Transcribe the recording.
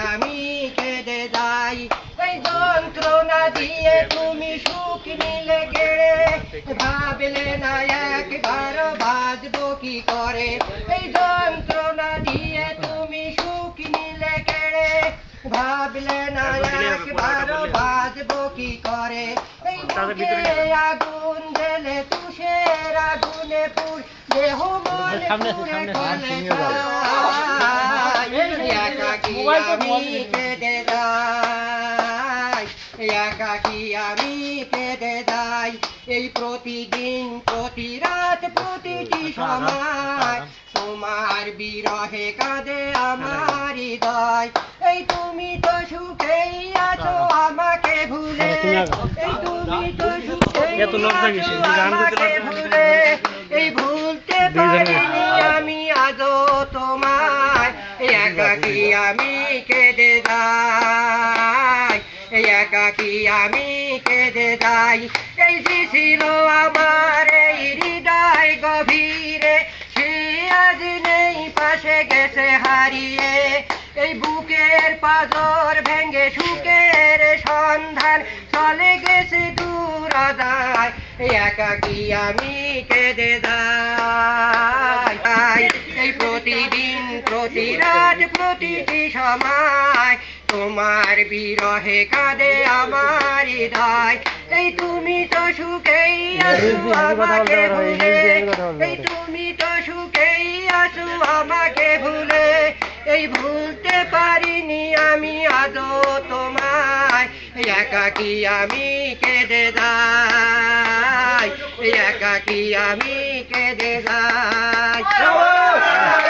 আমি কেঁদে যাই এই যন্ত্রণা দিয়ে তুমি সুখ নিলে গেড়ে ভাবলে না একবার বাঁচবো কি করে এই যন্ত্রণা দিয়ে তুমি সুখ নিলে গেড়ে ভাবলে না একবার বাঁচবো কি করে এই বুকে আগুন জ্বেলে তুষের আগুনে পুর দেহ মন পুড়ে কলে একাকী আমি কেঁদে যাই একাকী আমি কেঁদে যাই এই প্রতিদিন প্রতি রাত প্রতিটি সময় তোমার বিরহে কাঁদে আমার হৃদয় এই তুমি তো সুখেই আছো আমাকে ভুলে এই তুমি তো সুখেই আছো আমাকে ভুলে এই ভুলতে পারিনি আমি আজও তোমায় একাকী আমি কেঁদে যাই একাকী আমি কেঁদে যাই এই যে ছিল আমার এই হৃদয় গভীরে সে আজ নেই পাশে গেছে হারিয়ে এই বুকের পাঁজর ভেঙে সুখের সন্ধান চলে গেছে দূর আদায় একাকী আমি কেঁদে যাই এই প্রতিদিন প্রতি রাত প্রতিটি সময় তোমার বিরহে কাঁদে আমার হৃদয় এই তুমি তো সুখেই আছো আমাকে ভুলে এই তুমি তো সুখেই আছো আমাকে ভুলে এই ভুলতে পারিনি আমি আজও তোমায় একাকী আমি কেঁদে যাই একাকী আমি কেঁদে যাই